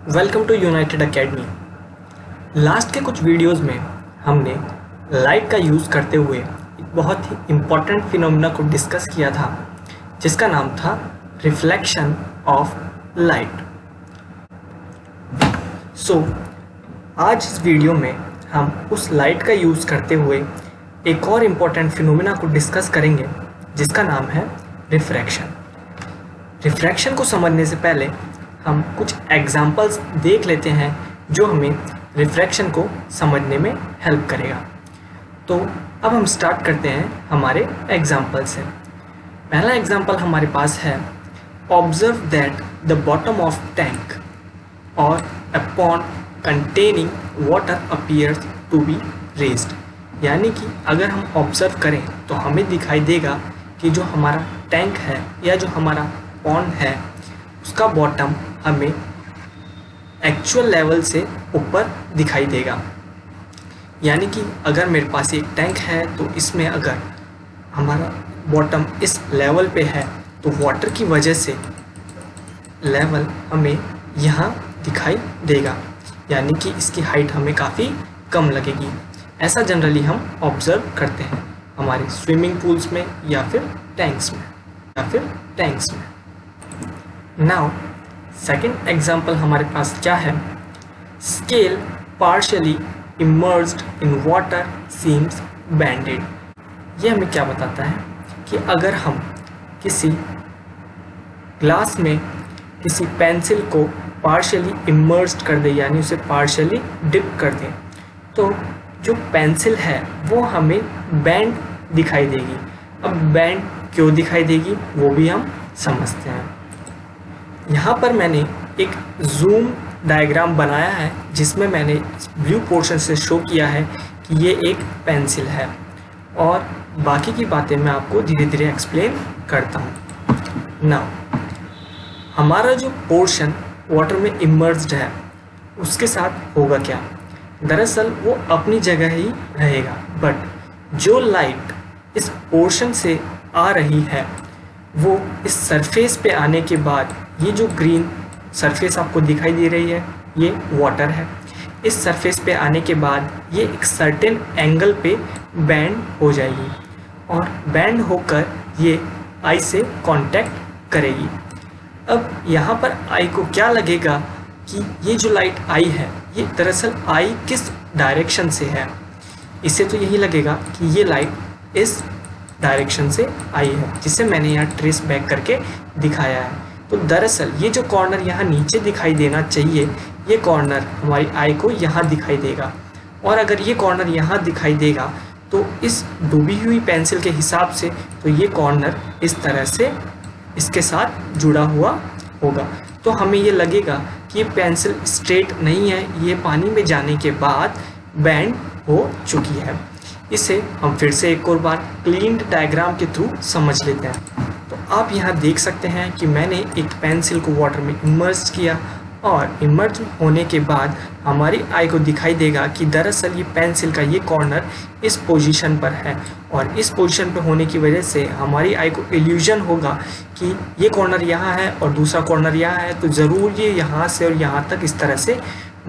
Welcome to united academy. Last के कुछ videos में हमने लाइट का यूज़ करते हुए एक बहुत ही इम्पॉर्टेंट फिनोमेना को डिस्कस किया था जिसका नाम था रिफ्लेक्शन ऑफ लाइट। आज इस वीडियो में हम उस लाइट का यूज़ करते हुए एक और इम्पॉर्टेंट फिनोमेना को डिस्कस करेंगे जिसका नाम है रिफ्रैक्शन। रिफ्रैक्शन को समझने से पहले हम कुछ एग्जाम्पल्स देख लेते हैं जो हमें रिफ्रैक्शन को समझने में हेल्प करेगा। तो अब हम स्टार्ट करते हैं हमारे एग्जाम्पल से। पहला एग्जाम्पल हमारे पास है, observe that the bottom of tank और a pond containing water appears to be raised. यानी कि अगर हम ऑब्जर्व करें तो हमें दिखाई देगा कि जो हमारा टैंक है या जो हमारा पॉन्ड है उसका बॉटम हमें एक्चुअल लेवल से ऊपर दिखाई देगा। यानी कि अगर मेरे पास एक टैंक है तो इसमें अगर हमारा बॉटम इस लेवल पे है तो वाटर की वजह से लेवल हमें यहाँ दिखाई देगा, यानी कि इसकी हाइट हमें काफ़ी कम लगेगी। ऐसा जनरली हम ऑब्ज़र्व करते हैं हमारे स्विमिंग पूल्स में या फिर टैंक्स में। नाउ सेकंड एग्जांपल हमारे पास क्या है, scale partially immersed in water seems bended. ये हमें क्या बताता है कि अगर हम किसी ग्लास में किसी पेंसिल को पार्शियली इमर्ज्ड कर दें, यानी उसे पार्शियली डिप कर दें, तो जो पेंसिल है वो हमें बैंड दिखाई देगी। अब बैंड क्यों दिखाई देगी वो भी हम समझते हैं। यहाँ पर मैंने एक जूम डायग्राम बनाया है जिसमें मैंने ब्लू पोर्शन से शो किया है कि ये एक पेंसिल है, और बाकी की बातें मैं आपको धीरे धीरे एक्सप्लेन करता हूँ। नाउ हमारा जो पोर्शन वाटर में इमर्ज्ड है उसके साथ होगा क्या, दरअसल वो अपनी जगह ही रहेगा, बट जो लाइट इस पोर्शन से आ रही है वो इस सरफेस पे आने के बाद ये जो ग्रीन सरफेस आपको दिखाई दे रही है ये वाटर है। इस सरफेस पे आने के बाद ये एक सर्टेन एंगल पे बैंड हो जाएगी और बैंड होकर ये आई से कांटेक्ट करेगी। अब यहाँ पर आई को क्या लगेगा कि ये जो लाइट आई है ये दरअसल आई किस डायरेक्शन से है। इसे तो यही लगेगा कि ये लाइट इस डायरेक्शन से आई है, जिसे मैंने यहाँ ट्रेस बैक करके दिखाया है। तो दरअसल ये जो कॉर्नर यहाँ नीचे दिखाई देना चाहिए ये कॉर्नर हमारी आई को यहाँ दिखाई देगा, और अगर ये कॉर्नर यहाँ दिखाई देगा तो इस डूबी हुई पेंसिल के हिसाब से तो ये कॉर्नर इस तरह से इसके साथ जुड़ा हुआ होगा। तो हमें ये लगेगा कि ये पेंसिल स्ट्रेट नहीं है, ये पानी में जाने के बाद बैंड हो चुकी है। इसे हम फिर से एक और बार क्लीन्ड डायग्राम के थ्रू समझ लेते हैं। तो आप यहाँ देख सकते हैं कि मैंने एक पेंसिल को वाटर में इमर्ज किया, और इमर्ज होने के बाद हमारी आई को दिखाई देगा कि दरअसल ये पेंसिल का ये कॉर्नर इस पोजीशन पर है, और इस पोजीशन पर होने की वजह से हमारी आई को इल्यूजन होगा कि ये कॉर्नर यहाँ है और दूसरा कॉर्नर यहाँ है, तो ज़रूर ये यहाँ से और यहाँ तक इस तरह से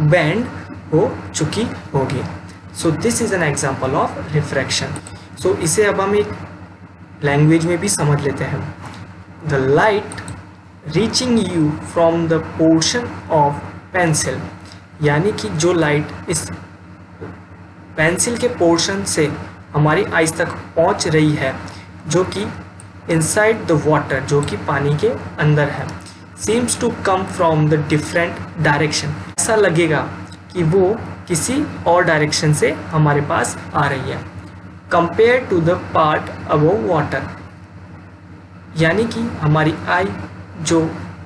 बैंड हो चुकी होगी। So this is an example of refraction. So इसे अब हम एक लैंग्वेज में भी समझ लेते हैं। The light reaching you from the portion of pencil, यानी कि जो लाइट इस पेंसिल के पोर्शन से हमारी आइज तक पहुंच रही है जो कि इनसाइड द वाटर, जो कि पानी के अंदर है, seems to come from the different direction. ऐसा लगेगा कि वो किसी और डायरेक्शन से हमारे पास आ रही है, compare to the part above water. यानी कि हमारी आई जो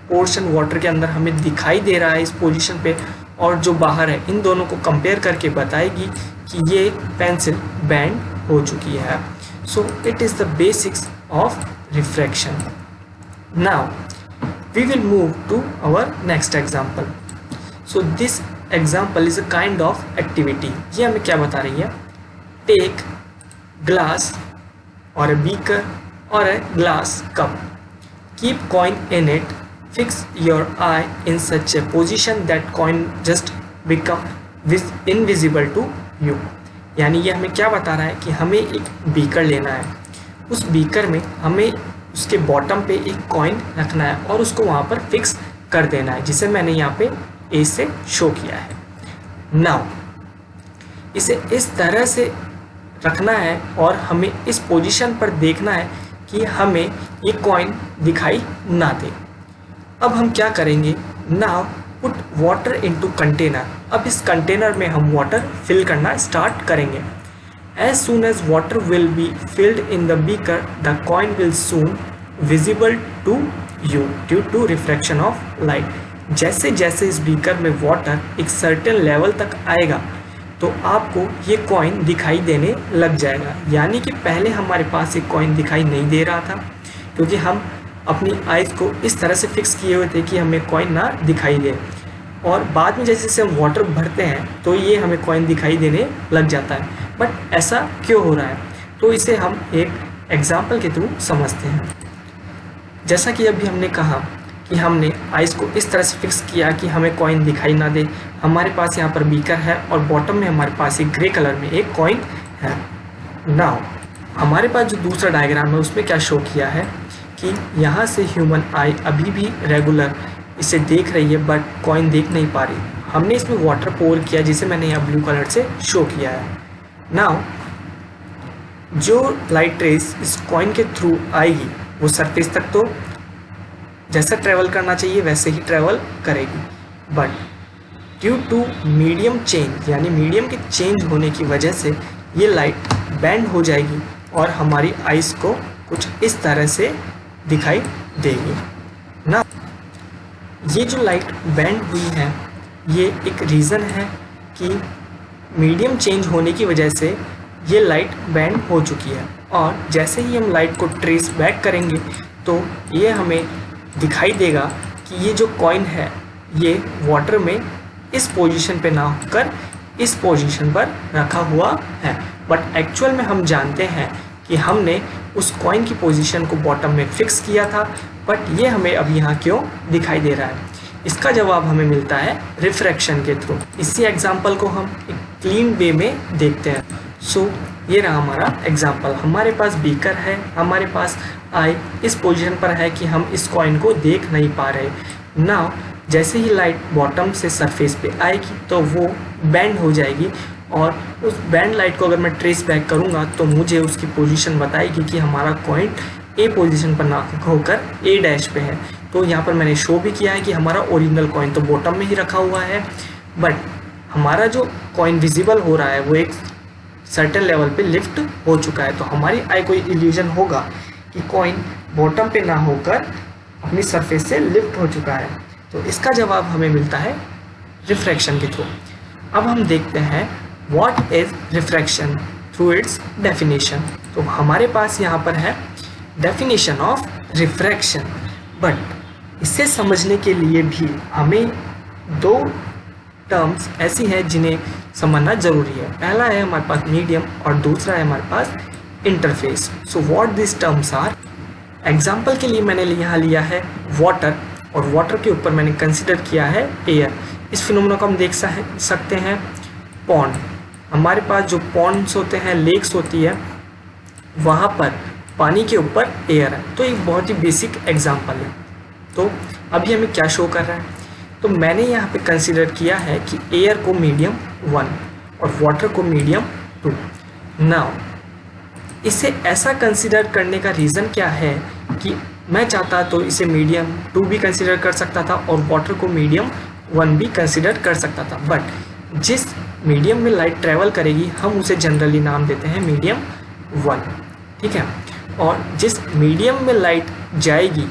पोर्शन वाटर के अंदर हमें दिखाई दे रहा है इस पोजीशन पे और जो बाहर है, इन दोनों को कंपेयर करके बताएगी कि ये पेंसिल बैंड हो चुकी है। So it is the basics of refraction. Now we will move to our next example. So this example is a kind of activity. ये हमें क्या बता रही है, टेक ग्लास और a beaker or a glass cup, keep coin in it fix your eye in such a position that coin just become invisible to you. यानी ये हमें क्या बता रहा है कि हमें एक बीकर लेना है, उस बीकर में हमें उसके बॉटम पे एक कॉइन रखना है और उसको वहाँ पर फिक्स कर देना है, जिसे मैंने यहाँ पे ए से शो किया है। नाउ इसे इस तरह से रखना है और हमें इस पोजीशन पर देखना है कि हमें ये कॉइन दिखाई ना दे। अब हम क्या करेंगे, now put water into container. अब इस कंटेनर में हम वाटर फिल करना स्टार्ट करेंगे। As soon as water will be filled in the beaker the coin will soon visible to you due to reflection of light. जैसे जैसे इस beaker में वाटर एक सर्टेन लेवल तक आएगा तो आपको ये कॉइन दिखाई देने लग जाएगा। यानी कि पहले हमारे पास एक कॉइन दिखाई नहीं दे रहा था क्योंकि हम अपनी आइज़ को इस तरह से फिक्स किए हुए थे कि हमें कॉइन ना दिखाई दे, और बाद में जैसे जैसे हम वाटर भरते हैं तो ये हमें कॉइन दिखाई देने लग जाता है। बट ऐसा क्यों हो रहा है, तो इसे हम एक एग्जाम्पल के थ्रू समझते हैं। जैसा कि अभी हमने कहा कि हमने आइज़ को इस तरह से फिक्स किया कि हमें कॉइन दिखाई ना दे। हमारे पास यहाँ पर बीकर है और बॉटम में हमारे पास एक ग्रे कलर में एक कॉइन है। नाउ हमारे पास जो दूसरा डायग्राम है उसमें क्या शो किया है कि यहाँ से ह्यूमन आई अभी भी रेगुलर इसे देख रही है बट कॉइन देख नहीं पा रही। हमने इसमें वाटर पोर किया जिसे मैंने यहाँ ब्लू कलर से शो किया है। नाउ जो लाइट रेस इस कॉइन के थ्रू आएगी वो सरफेस तक तो जैसा ट्रैवल करना चाहिए वैसे ही ट्रैवल करेगी, but due to medium change यानी मीडियम के चेंज होने की वजह से ये लाइट बैंड हो जाएगी और हमारी आइज़ को कुछ इस तरह से दिखाई देगी ना। ये जो लाइट बैंड हुई है ये एक रीज़न है कि मीडियम चेंज होने की वजह से ये लाइट बैंड हो चुकी है, और जैसे ही हम लाइट को ट्रेस बैक करेंगे तो ये हमें दिखाई देगा कि ये जो कॉइन है ये वाटर में इस पोजीशन पे ना होकर इस पोजीशन पर रखा हुआ है। बट एक्चुअल में हम जानते हैं कि हमने उस कॉइन की पोजीशन को बॉटम में फिक्स किया था, बट ये हमें अब यहाँ क्यों दिखाई दे रहा है। इसका जवाब हमें मिलता है रिफ्रैक्शन के थ्रू। इसी एग्जाम्पल को हम एक क्लीन वे में देखते हैं। सो ये रहा हमारा एग्जाम्पल। हमारे पास बीकर है, हमारे पास आई इस पोजीशन पर है कि हम इस कॉइन को देख नहीं पा रहे। नाउ जैसे ही लाइट बॉटम से सरफेस पे आएगी तो वो बैंड हो जाएगी, और उस बैंड लाइट को अगर मैं ट्रेस बैक करूँगा तो मुझे उसकी पोजीशन बताएगी कि हमारा कॉइन ए पोजीशन पर ना होकर ए डैश पे है। तो यहाँ पर मैंने शो भी किया है कि हमारा ओरिजिनल कॉइन तो बॉटम में ही रखा हुआ है, बट हमारा जो कॉइन विजिबल हो रहा है वो एक सर्टेन लेवल पे लिफ्ट हो चुका है। तो हमारी आई को इल्यूजन होगा कि कॉइन बॉटम पे ना होकर अपनी सरफेस से लिफ्ट हो चुका है। तो इसका जवाब हमें मिलता है रिफ्रैक्शन के थ्रू। अब हम देखते हैं what is refraction through it's definition. तो हमारे पास यहाँ पर है डेफिनेशन ऑफ रिफ्रैक्शन, बट इसे समझने के लिए भी हमें दो टर्म्स ऐसी हैं जिन्हें समझना ज़रूरी है। पहला है हमारे पास मीडियम और दूसरा है हमारे पास interface. So what this terms are. Example के लिए मैंने यहाँ लिया है वाटर, और वाटर के ऊपर मैंने कंसिडर किया है एयर। इस फिनोमेना को हम देख सकते हैं पॉन्ड। हमारे पास जो पॉन्ड्स होते हैं, लेक्स होती है, वहाँ पर पानी के ऊपर एयर है। तो एक बहुत ही बेसिक एग्जाम्पल है। तो अभी हमें क्या शो कर रहा है, तो मैंने यहाँ पे कंसिडर किया है कि एयर को मीडियम 1 और वाटर को मीडियम 2। नाउ इसे ऐसा कंसिडर करने का रीज़न क्या है कि मैं चाहता तो इसे मीडियम 2 भी कंसिडर कर सकता था और वाटर को मीडियम 1 भी कंसिडर कर सकता था, बट जिस मीडियम में लाइट ट्रैवल करेगी हम उसे जनरली नाम देते हैं मीडियम 1, ठीक है। और जिस मीडियम में लाइट जाएगी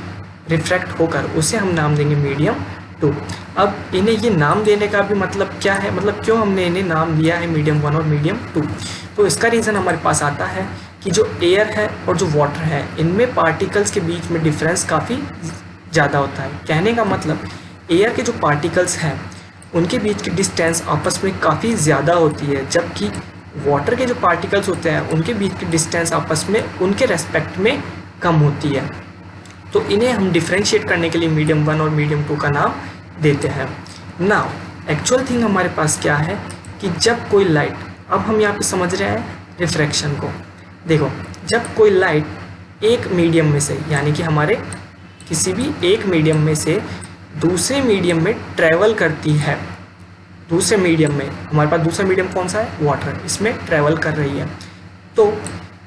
रिफ्रैक्ट होकर उसे हम नाम देंगे मीडियम 2। अब इन्हें ये नाम देने का भी मतलब क्या है, मतलब क्यों हमने इन्हें नाम दिया है मीडियम 1 और मीडियम 2। तो इसका रीज़न हमारे पास आता है कि जो एयर है और जो वाटर है इनमें पार्टिकल्स के बीच में डिफरेंस काफ़ी ज़्यादा होता है। कहने का मतलब एयर के जो पार्टिकल्स हैं उनके बीच की डिस्टेंस आपस में काफ़ी ज़्यादा होती है, जबकि वाटर के जो पार्टिकल्स होते हैं उनके बीच की डिस्टेंस आपस में उनके रेस्पेक्ट में कम होती है। तो इन्हें हम डिफ्रेंशिएट करने के लिए मीडियम 1 और मीडियम 2 का नाम देते हैं। नाउ एक्चुअल थिंग हमारे पास क्या है कि जब कोई लाइट, अब हम यहाँ पे समझ रहे हैं रिफ्रैक्शन को। देखो, जब कोई लाइट एक मीडियम में से, यानी कि हमारे किसी भी एक मीडियम में से दूसरे मीडियम में ट्रैवल करती है, दूसरे मीडियम में, हमारे पास दूसरा मीडियम कौन सा है, वाटर, इसमें ट्रैवल कर रही है, तो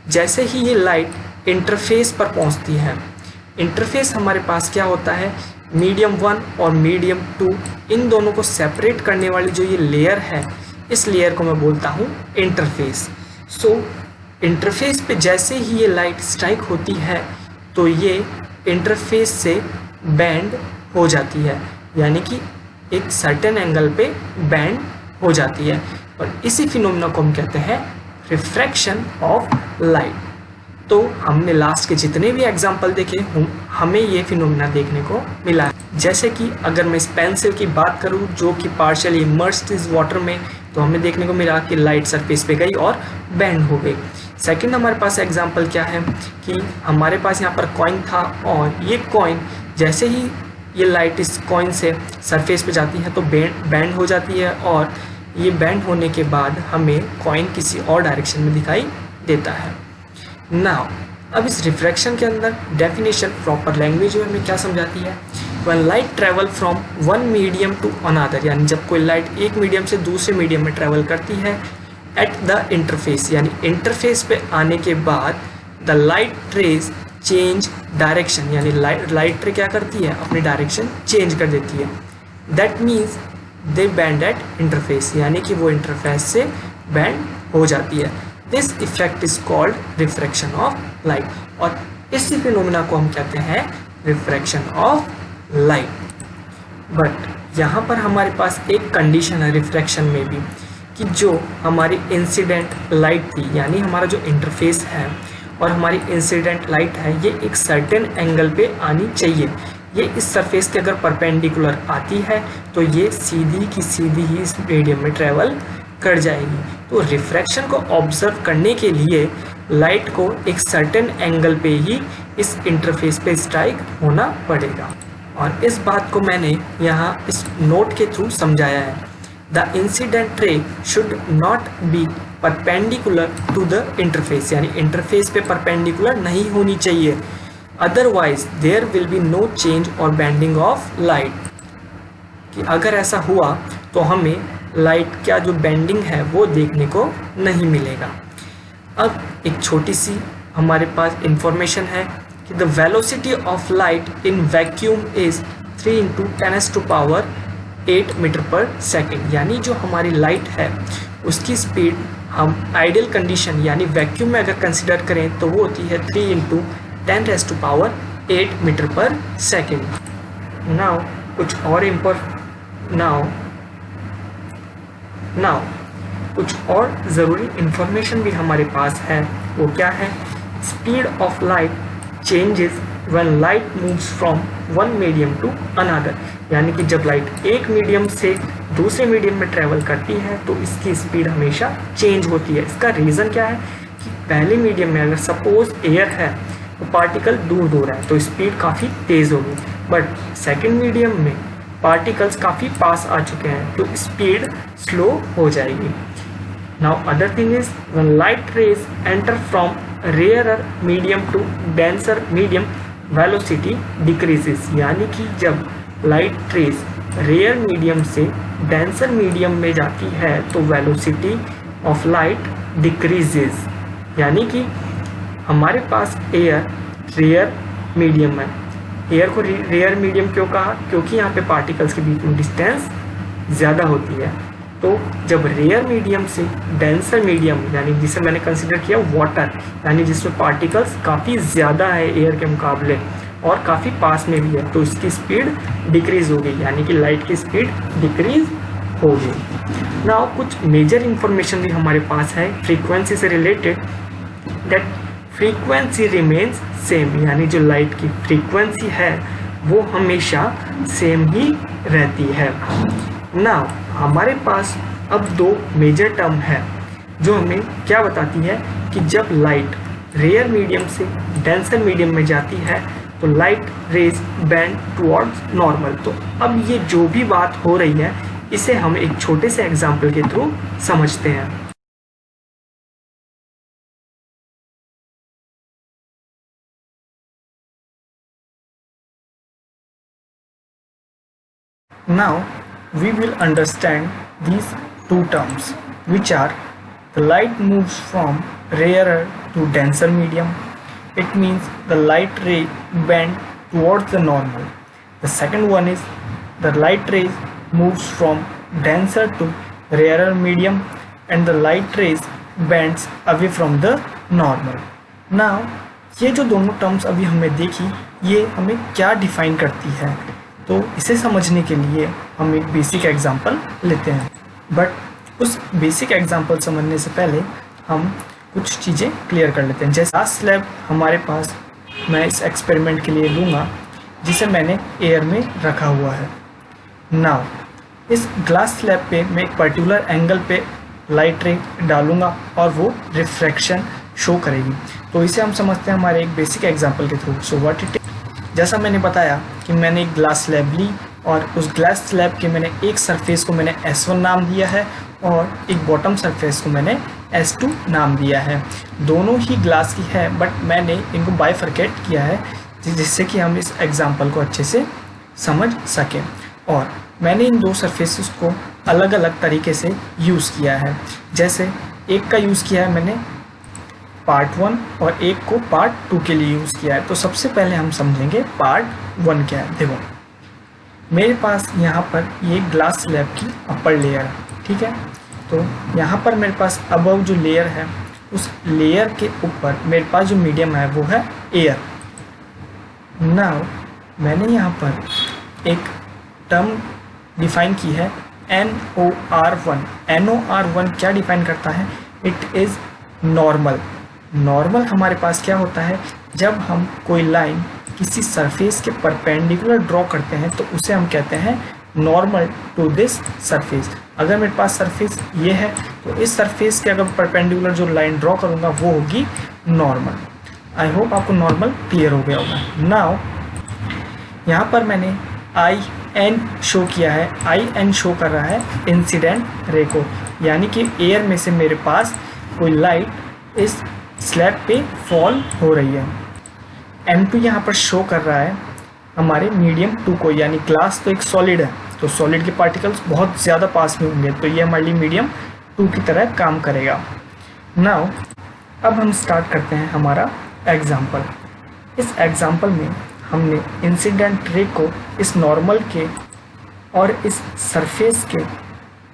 जैसे ही ये लाइट इंटरफेस पर पहुंचती है, इंटरफेस हमारे पास क्या होता है, मीडियम 1 और मीडियम 2, इन दोनों को सेपरेट करने वाली जो ये लेयर है, इस लेयर को मैं बोलता हूँ इंटरफेस। सो इंटरफेस पे जैसे ही ये लाइट स्ट्राइक होती है तो ये इंटरफेस से बेंड हो जाती है, यानी कि एक सर्टेन एंगल पे बेंड हो जाती है, और इसी फिनोमेना को हम कहते हैं रिफ्रैक्शन ऑफ लाइट। तो हमने लास्ट के जितने भी एग्जाम्पल देखे हमें ये फिनोमेना देखने को मिला है। जैसे कि अगर मैं इस पेंसिल की बात करूँ जो कि पार्शियली इमर्स्ड इस वाटर में, तो हमें देखने को मिला कि लाइट सरफेस पे गई और बेंड हो गई। सेकंड हमारे पास एग्जांपल क्या है कि हमारे पास यहाँ पर कॉइन था, और ये कॉइन जैसे ही ये लाइट इस कॉइन से सरफेस पे जाती है तो बेंड हो जाती है, और ये बेंड होने के बाद हमें कॉइन किसी और डायरेक्शन में दिखाई देता है। नाउ अब इस रिफ्रैक्शन के अंदर डेफिनेशन प्रॉपर लैंग्वेज में हमें क्या समझाती है, when light travel from one medium to another, यानी जब कोई लाइट एक मीडियम से दूसरे मीडियम में ट्रैवल करती है, एट द इंटरफेस, यानी इंटरफेस पे आने के बाद the light rays change direction, यानी लाइट रे क्या करती है, अपनी डायरेक्शन चेंज कर देती है। That means they bend at interface, यानी कि वो इंटरफेस से बैंड हो जाती है। This effect is called refraction of light, और इसी फिनोमेना को हम कहते हैं रिफ्रैक्शन ऑफ लाइट। बट यहाँ पर हमारे पास एक कंडीशन है रिफ्रैक्शन में भी, कि जो हमारी इंसिडेंट लाइट थी, यानी हमारा जो इंटरफेस है और हमारी इंसिडेंट लाइट है, ये एक सर्टेन एंगल पे आनी चाहिए। ये इस सरफेस के अगर परपेंडिकुलर आती है तो ये सीधी की सीधी ही इस मीडियम में ट्रैवल कर जाएगी। तो रिफ्रैक्शन को ऑब्जर्व करने के लिए लाइट को एक सर्टेन एंगल पे ही इस इंटरफेस पे स्ट्राइक होना पड़ेगा, और इस बात को मैंने यहाँ इस नोट के थ्रू समझाया है। The incident ray should not be perpendicular to the interface, यानी इंटरफेस पे परपेंडिकुलर नहीं होनी चाहिए, otherwise there will be no change और बेंडिंग ऑफ लाइट। कि अगर ऐसा हुआ तो हमें लाइट का जो बेंडिंग है वो देखने को नहीं मिलेगा। अब एक छोटी सी हमारे पास इंफॉर्मेशन है कि the velocity of light in vacuum is 3 × 10⁸ metre per second, यानी जो हमारी लाइट है उसकी स्पीड हम आइडियल कंडीशन यानी वैक्यूम में अगर कंसिडर करें तो वो होती है 3 × 10⁸ मीटर पर सेकेंड। नाउ कुछ और कुछ और ज़रूरी इंफॉर्मेशन भी हमारे पास है। वो क्या है, speed of light changes when light moves from one medium to another, यानी कि जब लाइट एक मीडियम से दूसरे मीडियम में ट्रैवल करती है तो इसकी स्पीड हमेशा चेंज होती है। इसका रीज़न क्या है कि पहले मीडियम में अगर सपोज एयर है तो पार्टिकल दूर दूर है तो स्पीड काफ़ी तेज़ होगी, बट सेकेंड मीडियम में पार्टिकल्स काफ़ी पास आ चुके हैं तो स्पीड स्लो हो जाएगी। Now other thing is when light rays enter from rarer medium to denser medium velocity decreases, यानी कि जब लाइट रेज रेयर मीडियम से डेंसर मीडियम में जाती है तो वेलोसिटी ऑफ लाइट डिक्रीजेस, यानी कि हमारे पास एयर रेयर मीडियम है। एयर को रेयर मीडियम क्यों कहा, क्योंकि यहाँ पे पार्टिकल्स के बीच में डिस्टेंस ज़्यादा होती है। तो जब रेयर मीडियम से डेंसर मीडियम, यानी जिसे मैंने कंसिडर किया वाटर, यानी जिसमें पार्टिकल्स काफ़ी ज़्यादा है एयर के मुकाबले और काफ़ी पास में भी है, तो इसकी स्पीड डिक्रीज होगी, यानी कि लाइट की स्पीड डिक्रीज होगी। नाउ कुछ मेजर इंफॉर्मेशन भी हमारे पास है फ्रीक्वेंसी से related, that frequency remains same, यानी जो लाइट की फ्रीक्वेंसी है वो हमेशा सेम ही रहती है। नाउ हमारे पास अब दो मेजर टर्म है जो हमें क्या बताती है कि जब लाइट रेयर मीडियम से डेंसर मीडियम में जाती है तो light rays bend towards normal. तो अब ये जो भी बात हो रही है इसे हम एक छोटे से एग्जाम्पल के थ्रू समझते हैं। Now we will understand these two terms, which are the light moves from rarer to denser medium. It means the light ray bend towards the normal. The second one is the light rays moves from denser to rarer medium, and the light rays bends away from the normal. Now ये जो दोनों terms अभी हमने देखी ये हमें क्या define करती है, तो इसे समझने के लिए हम एक बेसिक एग्जांपल लेते हैं। बट उस बेसिक एग्जांपल समझने से पहले हम कुछ चीज़ें क्लियर कर लेते हैं। जैसे ग्लास स्लैब हमारे पास मैं इस एक्सपेरिमेंट के लिए लूँगा जिसे मैंने एयर में रखा हुआ है। नाउ इस ग्लास स्लैब पे मैं एक पर्टिकुलर एंगल पे लाइट रे डालूँगा और वो रिफ्रैक्शन शो करेगी। तो इसे हम समझते हैं हमारे एक बेसिक एग्जाम्पल के थ्रू। सो व्हाट इट, जैसा मैंने बताया कि मैंने एक ग्लास स्लैब ली और उस ग्लास स्लैब के मैंने एक सरफेस को मैंने S1 नाम दिया है और एक बॉटम सरफेस को मैंने S2 नाम दिया है। दोनों ही ग्लास की है बट मैंने इनको बाइफरकेट किया है जिससे कि हम इस एग्जांपल को अच्छे से समझ सकें। और मैंने इन दो सरफेसेस को अलग अलग तरीके से यूज़ किया है। जैसे एक का यूज़ किया है मैंने पार्ट 1 और एक को पार्ट 2 के लिए यूज़ किया है। तो सबसे पहले हम समझेंगे पार्ट 1 क्या है। देखो मेरे पास यहाँ पर ये ग्लास स्लैब की अपर लेयर है, ठीक है। तो यहाँ पर मेरे पास अबव जो लेयर है उस लेयर के ऊपर मेरे पास जो मीडियम है वो है एयर। नाउ मैंने यहाँ पर एक टर्म डिफाइन की है NOR1। NOR1 क्या डिफाइन करता है? It is normal. नॉर्मल हमारे पास क्या होता है, जब हम कोई लाइन किसी सरफेस के परपेंडिकुलर ड्रॉ करते हैं तो उसे हम कहते हैं नॉर्मल टू दिस सरफेस। अगर मेरे पास सरफेस ये है तो इस सरफेस के अगर परपेंडिकुलर जो लाइन ड्रॉ करूँगा वो होगी नॉर्मल। आई होप आपको नॉर्मल क्लियर हो गया होगा। नाउ यहाँ पर मैंने IN शो किया है। IN शो कर रहा है इंसिडेंट रे को, यानी कि एयर में से मेरे पास कोई लाइट इस स्लैब पे फॉल हो रही है। M2 यहाँ पर शो कर रहा है हमारे मीडियम 2 को, यानी ग्लास तो एक सॉलिड है तो सॉलिड के पार्टिकल्स बहुत ज़्यादा पास में होंगे तो ये हमारे लिए मीडियम 2 की तरह काम करेगा। नाउ अब हम स्टार्ट करते हैं हमारा एग्जाम्पल। इस एग्जाम्पल में हमने इंसिडेंट रे को इस नॉर्मल के और इस सरफेस के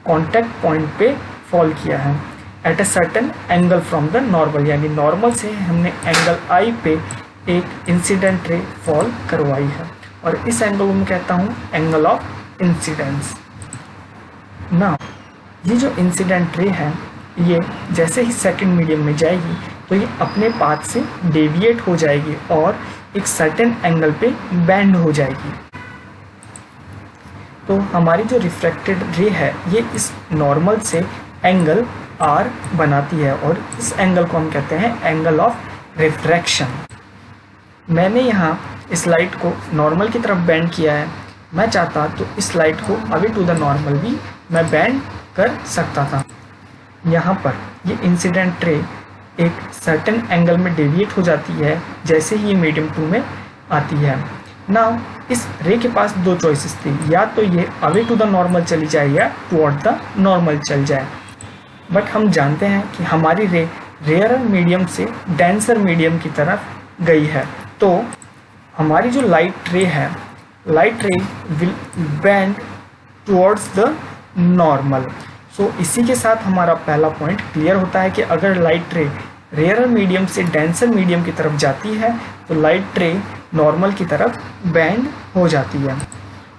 कॉन्टैक्ट पॉइंट पे फॉल किया है at a certain angle from the normal, यानी नॉर्मल से हमने एंगल I पे एक इंसिडेंट रे फॉल करवाई है और इस एंगल को मैं कहता हूँ एंगल ऑफ इंसिडेंस। ना ये जो इंसिडेंट रे है ये जैसे ही सेकंड मीडियम में जाएगी तो ये अपने पाथ से डेविएट हो जाएगी और एक सर्टेन एंगल पे बैंड हो जाएगी। तो हमारी जो रिफ्रैक्टेड रे है ये इस नॉर्मल से एंगल R बनाती है और इस एंगल को हम कहते हैं एंगल ऑफ रिफ्रैक्शन। मैंने यहाँ इस लाइट को नॉर्मल की तरफ बेंड किया है। मैं चाहता तो इस लाइट को अवे टू द नॉर्मल भी मैं बेंड कर सकता था। यहाँ पर ये इंसिडेंट रे एक सर्टेन एंगल में डेविएट हो जाती है जैसे ही ये मीडियम 2 में आती है। नाउ इस रे के पास दो चॉइसेस थी, या तो ये अवे टू द नॉर्मल चली जाए या टुवर्ड द नॉर्मल चल जाए। बट हम जानते हैं कि हमारी रे रेयर मीडियम से डेंसर मीडियम की तरफ गई है, तो हमारी जो लाइट रे है, light ray will bend towards the normal. So इसी के साथ हमारा पहला पॉइंट क्लियर होता है कि अगर लाइट रे रेयर मीडियम से डेंसर मीडियम की तरफ जाती है तो लाइट रे नॉर्मल की तरफ बेंड हो जाती है।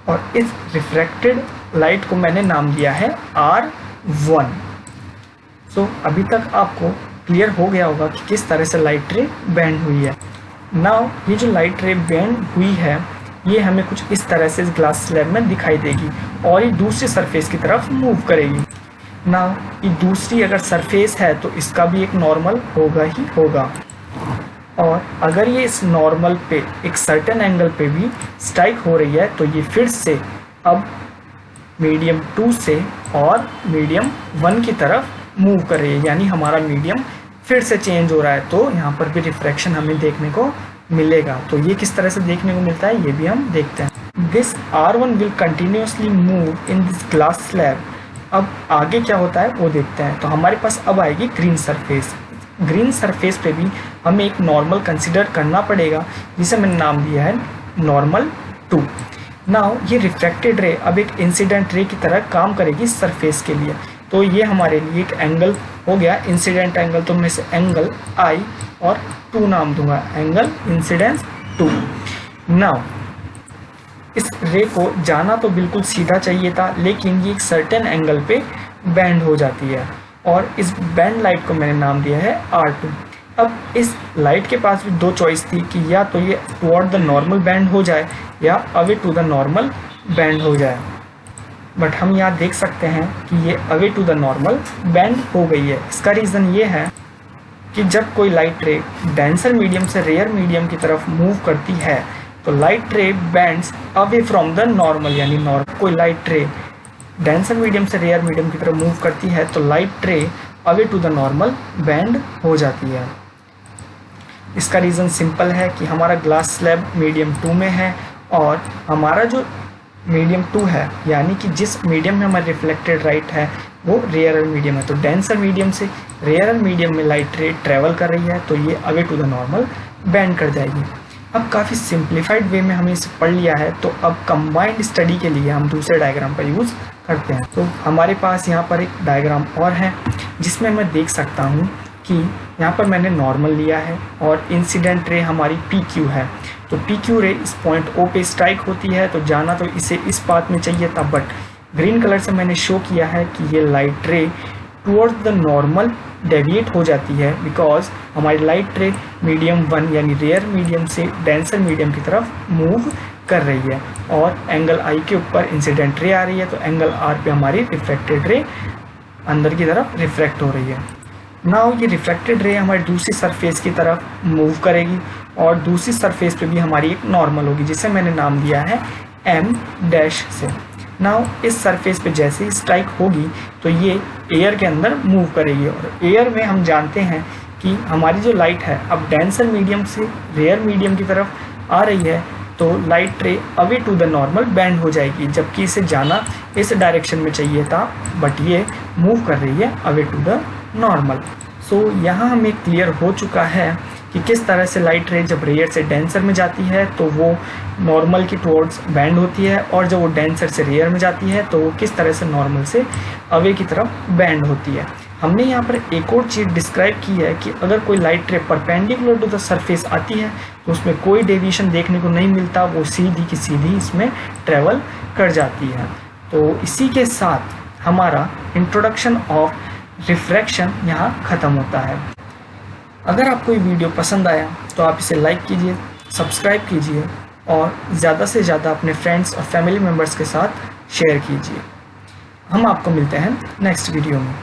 और इस रिफ्रैक्टेड लाइट को मैंने नाम दिया है R1। सो अभी तक आपको क्लियर हो गया होगा कि किस तरह से लाइट रे बेंड हुई है। नाउ ये जो लाइट रे बेंड हुई है ये हमें कुछ इस तरह से इस ग्लास स्लैब में दिखाई देगी और ये दूसरी सरफेस की तरफ मूव करेगी। नाउ ये दूसरी अगर सरफेस है तो इसका भी एक नॉर्मल होगा ही होगा। और अगर ये इस नॉर्मल पे एक सर्टेन एंगल पे भी स्ट्राइक हो रही है तो ये फिर से अब मीडियम 2 से और मीडियम 1 की तरफ मूव कर रही है, यानी हमारा मीडियम फिर से चेंज हो रहा है। तो यहाँ पर भी रिफ्रैक्शन हमें देखने को मिलेगा। तो ये किस तरह से देखने को मिलता है ये भी हम देखते हैं। This R1 will continuously move in this glass slab. अब आगे क्या होता है वो देखते हैं। तो हमारे पास अब आएगी ग्रीन सरफेस। ग्रीन सरफेस पे भी हमें एक नॉर्मल कंसिडर करना पड़ेगा, जिसे मैंने नाम दिया है नॉर्मल 2। नाउ ये रिफ्रैक्टेड रे अब एक इंसिडेंट रे की तरह काम करेगी सरफेस के लिए। तो ये हमारे लिए एक एंगल हो गया इंसिडेंट एंगल। तो मैं इसे एंगल I और 2 नाम दूंगा, एंगल इंसिडेंस 2। नाउ इस रे को जाना तो बिल्कुल सीधा चाहिए था, लेकिन ये एक सर्टेन एंगल पे बेंड हो जाती है और इस बेंड लाइट को मैंने नाम दिया है R2। अब इस लाइट के पास भी दो चॉइस थी कि या तो ये टुवर्ड द नॉर्मल बेंड हो जाए या away to the normal bend हो जाए। बट हम यहाँ देख सकते हैं कि ये away to the normal bend हो गई है। इसका रीज़न ये है कि जब कोई लाइट रे डेंसर मीडियम से रेयर मीडियम की तरफ मूव करती है तो light ray bends away from the normal, यानी कोई लाइट रे डेंसर मीडियम से रेयर मीडियम की तरफ मूव करती है तो light ray away to the normal bend हो जाती है। इसका रीज़न सिंपल है कि हमारा ग्लास स्लैब मीडियम 2 में है और हमारा जो मीडियम 2 है, यानी कि जिस मीडियम में हमारा रिफ्लेक्टेड लाइट है वो रेयर मीडियम है। तो डेंसर मीडियम से रेयर मीडियम में लाइट रे ट्रेवल कर रही है तो ये away to the normal bend कर जाएगी। अब काफ़ी सिंप्लीफाइड वे में हमने इसे पढ़ लिया है, तो अब कंबाइंड स्टडी के लिए हम दूसरे डायग्राम का यूज़ करते हैं। तो हमारे पास यहाँ पर एक डायग्राम और है जिसमें मैं देख सकता हूँ कि यहाँ पर मैंने नॉर्मल लिया है और इंसिडेंट रे हमारी PQ है। तो PQ रे इस पॉइंट O पे स्ट्राइक होती है, तो जाना तो इसे इस पाथ में चाहिए था, बट ग्रीन कलर से मैंने शो किया है कि ये लाइट रे टुवर्ड्स द नॉर्मल डेविएट हो जाती है, बिकॉज हमारी लाइट रे मीडियम 1 यानी रेयर मीडियम से डेंसर मीडियम की तरफ मूव कर रही है और एंगल I के ऊपर इंसिडेंट रे आ रही है, तो एंगल R पे हमारी रिफ्रैक्टेड रे अंदर की तरफ रिफ्रैक्ट हो रही है। नाउ ये रिफ्रैक्टेड रे हमारी दूसरी सरफेस की तरफ मूव करेगी और दूसरी सरफेस पे भी हमारी एक नॉर्मल होगी, जिसे मैंने नाम दिया है M' से। नाउ इस सरफेस पे जैसे ही स्ट्राइक होगी तो ये एयर के अंदर मूव करेगी और एयर में हम जानते हैं कि हमारी जो लाइट है अब डेंसर मीडियम से रेयर मीडियम की तरफ आ रही है, तो light ray away to the normal bend हो जाएगी, जबकि इसे जाना इस डायरेक्शन में चाहिए था, बट ये मूव कर रही है अवे टू द नॉर्मल। सो यहाँ हमें क्लियर हो चुका है कि किस तरह से लाइट रे जब रेयर से डेंसर में जाती है तो वो नॉर्मल की टुवर्ड्स बेंड होती है, और जब वो डेंसर से रेयर में जाती है तो वो किस तरह से नॉर्मल से अवे की तरफ बेंड होती है। हमने यहाँ पर एक और चीज़ डिस्क्राइब की है कि अगर कोई लाइट रे परपेंडिकुलर टू द सरफेस आती है तो उसमें कोई डेविएशन देखने को नहीं मिलता, वो सीधी की सीधी इसमें ट्रेवल कर जाती है। तो इसी के साथ हमारा इंट्रोडक्शन ऑफ रिफ्रैक्शन यहाँ ख़त्म होता है। अगर आपको ये वीडियो पसंद आया तो आप इसे लाइक कीजिए, सब्सक्राइब कीजिए और ज़्यादा से ज़्यादा अपने फ्रेंड्स और फैमिली मेम्बर्स के साथ शेयर कीजिए। हम आपको मिलते हैं नेक्स्ट वीडियो में।